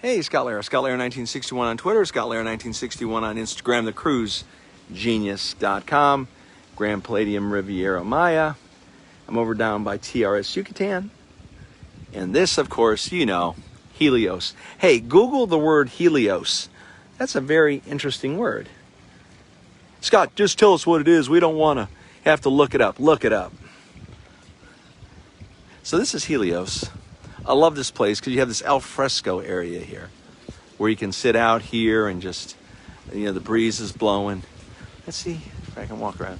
Hey, Scott Lara, ScottLara1961 on Twitter, ScottLara1961 on Instagram, thecruisegenius.com, Grand Palladium Riviera Maya. I'm over down by TRS Yucatán. And this, of course, you know, Helios. Hey, Google the word Helios. That's a very interesting word. Scott, just tell us what it is. We don't want to have to look it up. Look it up. So this is Helios. I love this place because you have this al fresco area here where you can sit out here and just, you know, the breeze is blowing. Let's see if I can walk around.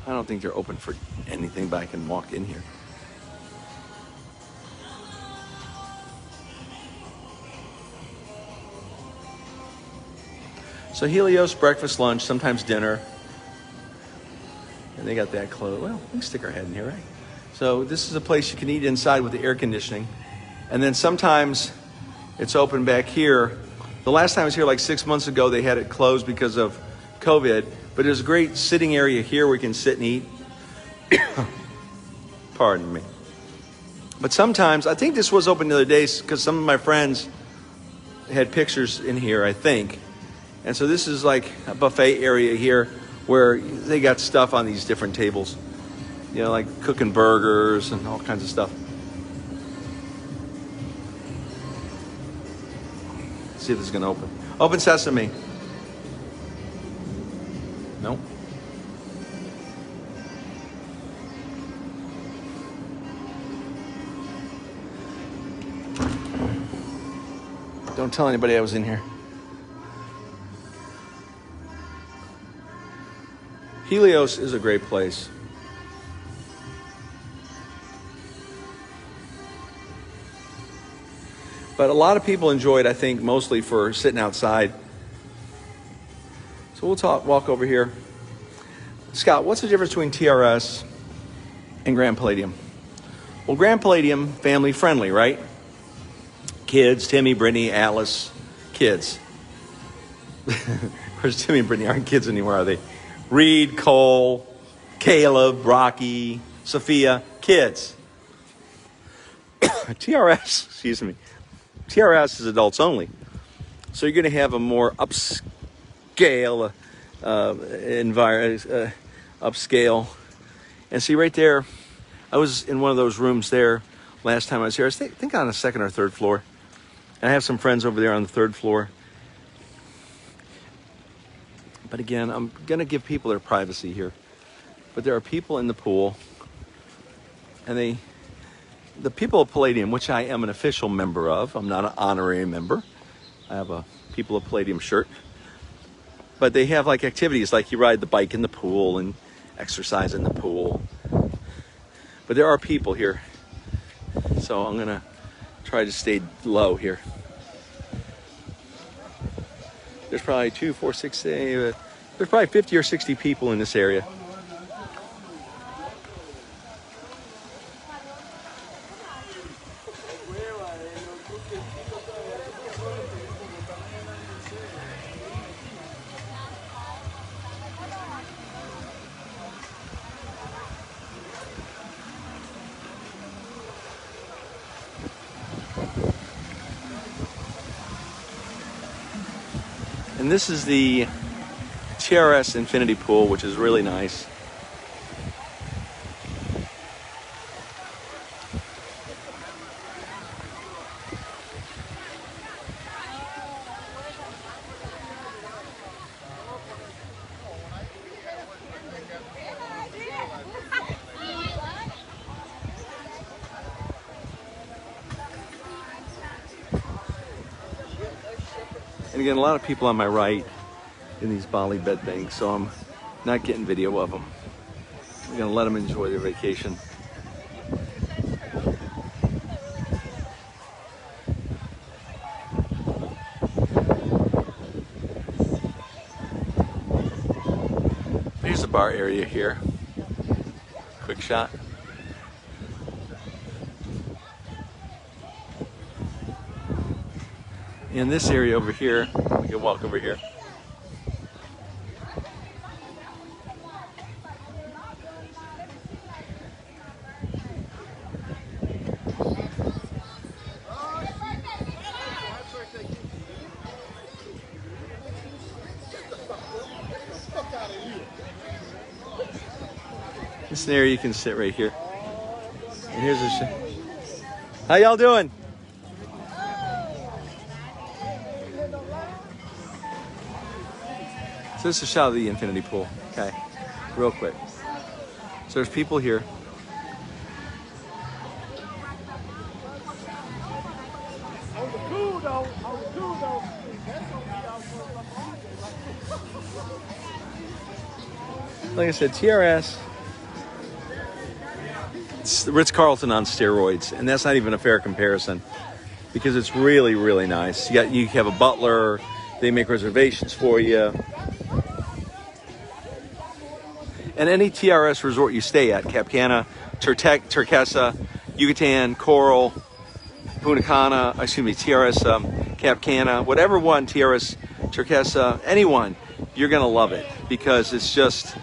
I don't think they're open for anything, but I can walk in here. So Helios, breakfast, lunch, sometimes dinner. And they got that close. Well, we can stick our head in here, right? So this is a place you can eat inside with the air conditioning. And then sometimes it's open back here. The last time I was here like 6 months ago, they had it closed because of COVID. But there's a great sitting area here where you can sit and eat. Pardon me. But sometimes, I think this was open the other day because some of my friends had pictures in here, I think. And so this is like a buffet area here where they got stuff on these different tables. You know, like cooking burgers and all kinds of stuff. Let's see if this is going to open. Open sesame. Nope. Don't tell anybody I was in here. Helios is a great place. But a lot of people enjoy it, I think, mostly for sitting outside. So we'll walk over here. Scott, what's the difference between TRS and Grand Palladium? Well, Grand Palladium, family friendly, right? Kids, Timmy, Brittany, Alice, kids. Of course, Timmy and Brittany aren't kids anymore, are they? Reed, Cole, Caleb, Rocky, Sophia, kids. TRS, excuse me. TRS is adults only. So you're going to have a more upscale environment, upscale. And see right there, I was in one of those rooms there last time I was here. I think on the second or third floor. And I have some friends over there on the third floor. But again, I'm going to give people their privacy here. But there are people in the pool. And the people of Palladium, which I am an official member of. I'm not an honorary member. I have a People of Palladium shirt. But they have like activities like you ride the bike in the pool and exercise in the pool. But there are people here. So I'm going to try to stay low here. There's probably 2, 4, 6, there's probably 50 or 60 people in this area. And this is the TRS Infinity Pool, which is really nice. And again, a lot of people on my right in these Bali bed things, so I'm not getting video of them. I'm gonna let them enjoy their vacation. Here's the bar area here. Quick shot. In this area over here, we can walk over here. snare, you can sit right here. And here's a how y'all doing? So this is a shot of the infinity pool. Okay, real quick. So there's people here. Like I said, TRS, it's the Ritz-Carlton on steroids, and that's not even a fair comparison because it's really, really nice. You have a butler, they make reservations for you. And any TRS resort you stay at, Cap Cana, Turquesa, Yucatan, Coral, Punta Cana, TRS Cap Cana, whatever one, TRS Turquesa, anyone, you're going to love it because it's just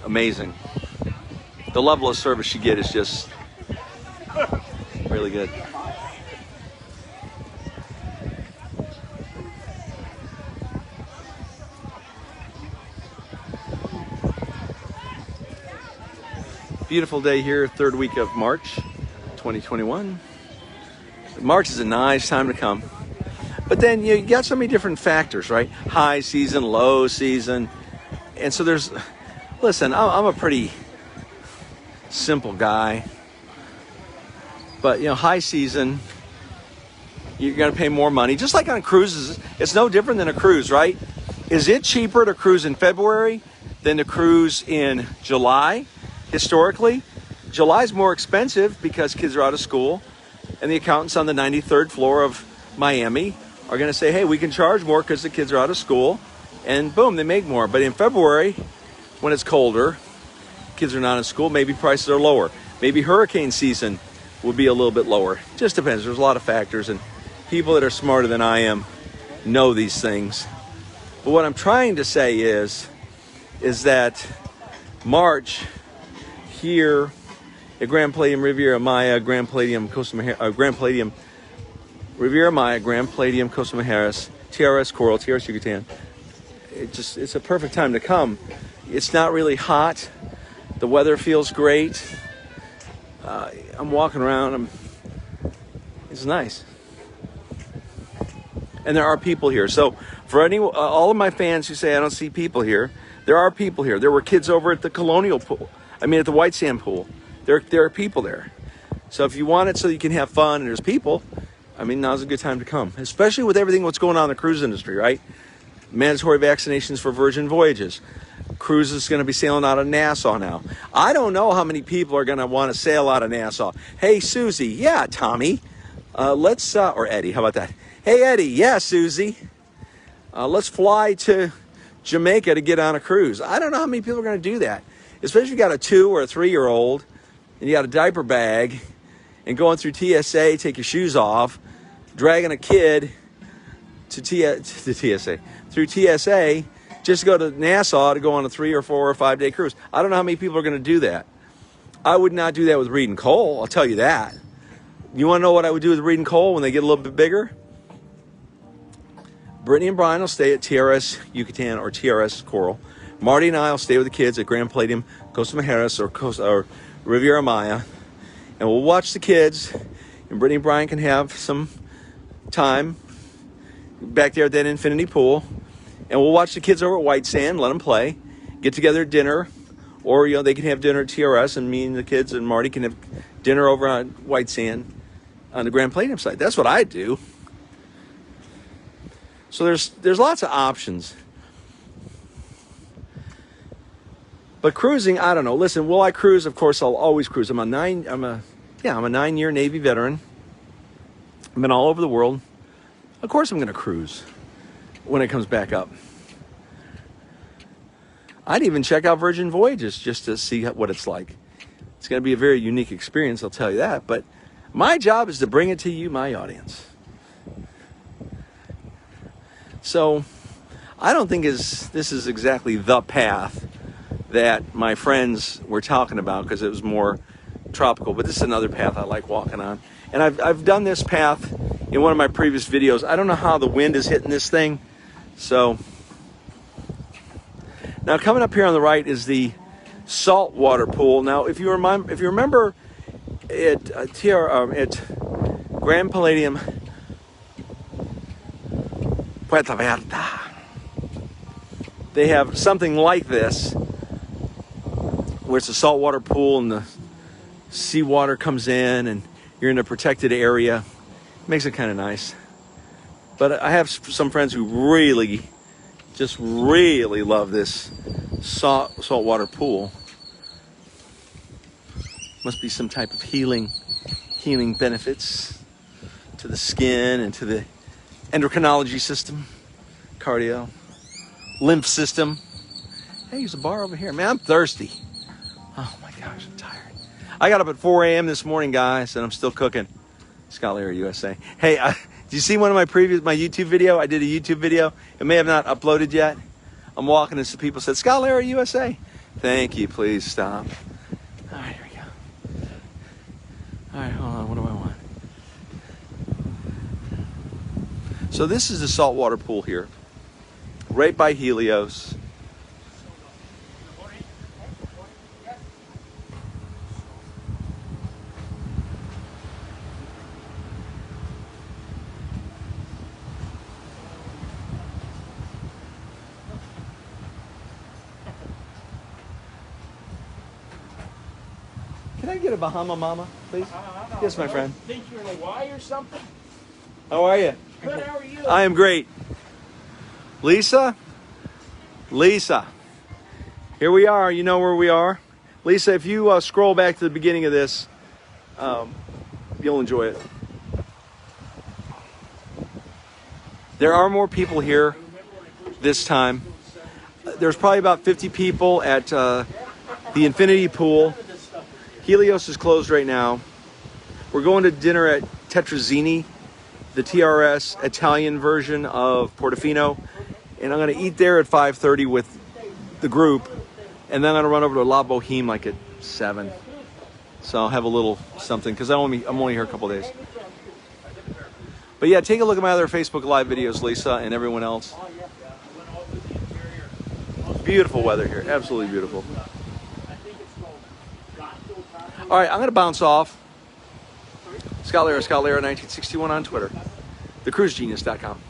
amazing. The level of service you get is just really good. Beautiful day here, third week of March 2021. March is a nice time to come. But then you got so many different factors, right? High season, low season. And so listen, I'm a pretty simple guy. But, high season, you're going to pay more money. Just like on cruises, it's no different than a cruise, right? Is it cheaper to cruise in February than to cruise in July? Historically, July is more expensive because kids are out of school. And the accountants on the 93rd floor of Miami are going to say, hey, we can charge more because the kids are out of school. And boom, they make more. But in February, when it's colder, kids are not in school, maybe prices are lower. Maybe hurricane season will be a little bit lower. Just depends. There's a lot of factors. And people that are smarter than I am know these things. But what I'm trying to say is that March here at Grand Palladium Riviera Maya, Grand Palladium Costa Mujeres, Grand Palladium Riviera Maya, Grand Palladium Costa Mujeres, TRS Coral, TRS Yucatan. It's a perfect time to come. It's not really hot. The weather feels great. I'm walking around. It's nice. And there are people here. So for all of my fans who say I don't see people here, there are people here. There were kids over at the Colonial pool. At the White Sand pool. There are people there. So if you want it so you can have fun and there's people, now's a good time to come. Especially with everything what's going on in the cruise industry, right? Mandatory vaccinations for Virgin voyages. Cruise is going to be sailing out of Nassau now. I don't know how many people are going to want to sail out of Nassau. Hey, Susie. Yeah, Tommy. Or Eddie. How about that? Hey, Eddie. Yeah, Susie. Let's fly to Jamaica to get on a cruise. I don't know how many people are going to do that. Especially if you got a 2 or a 3-year-old and you got a diaper bag and going through TSA, take your shoes off, dragging a kid through TSA, just to go to Nassau to go on a 3 or 4 or 5 day cruise. I don't know how many people are going to do that. I would not do that with Reed and Cole, I'll tell you that. You want to know what I would do with Reed and Cole when they get a little bit bigger? Brittany and Brian will stay at TRS Yucatan or TRS Coral. Marty and I will stay with the kids at Grand Palladium, Costa Mujeres, or Riviera Maya. And we'll watch the kids. And Brittany and Brian can have some time back there at that infinity pool. And we'll watch the kids over at White Sand, let them play, get together at dinner. Or, they can have dinner at TRS, and me and the kids and Marty can have dinner over on White Sand on the Grand Palladium side. That's what I do. So there's lots of options. But cruising, I don't know. Listen, will I cruise? Of course, I'll always cruise. I'm a 9-year Navy veteran. I've been all over the world. Of course, I'm going to cruise when it comes back up. I'd even check out Virgin Voyages just to see what it's like. It's going to be a very unique experience, I'll tell you that. But my job is to bring it to you, my audience. So I don't think this is exactly the path that my friends were talking about because it was more tropical. But this is another path I like walking on. And I've done this path in one of my previous videos. I don't know how the wind is hitting this thing. So now coming up here on the right is the saltwater pool. Now, if you remember, at Grand Palladium Puerto Vallarta, they have something like this, where it's a saltwater pool and the seawater comes in and you're in a protected area. Makes it kind of nice. But I have some friends who really, just really love this saltwater pool. Must be some type of healing benefits to the skin and to the endocrinology system, cardio, lymph system. Hey, there's a bar over here. Man, I'm thirsty. Oh my gosh, I'm tired. I got up at 4 a.m. this morning, guys, and I'm still cooking. Scott Larry, USA. Hey, did you see one of my YouTube video? I did a YouTube video. It may have not uploaded yet. I'm walking and some people said, Scott Larry, USA. Thank you, please stop. All right, here we go. All right, hold on, what do I want? So this is the saltwater pool here, right by Helios. Can I get a Bahama Mama, please? Yes, my friend. Think you're in Hawaii or something? How are you? Good, how are you? I am great. Lisa? Here we are. You know where we are. Lisa, if you scroll back to the beginning of this, you'll enjoy it. There are more people here this time. There's probably about 50 people at the Infinity Pool. Helios is closed right now. We're going to dinner at Tetrazzini, the TRS Italian version of Portofino, and I'm going to eat there at 5:30 with the group, and then I'm going to run over to La Boheme like at 7. So I'll have a little something because I'm only here a couple days. But yeah, take a look at my other Facebook Live videos, Lisa, and everyone else. Beautiful weather here, absolutely beautiful. All right, I'm going to bounce off. Scott Lara, 1961 on Twitter. TheCruiseGenius.com.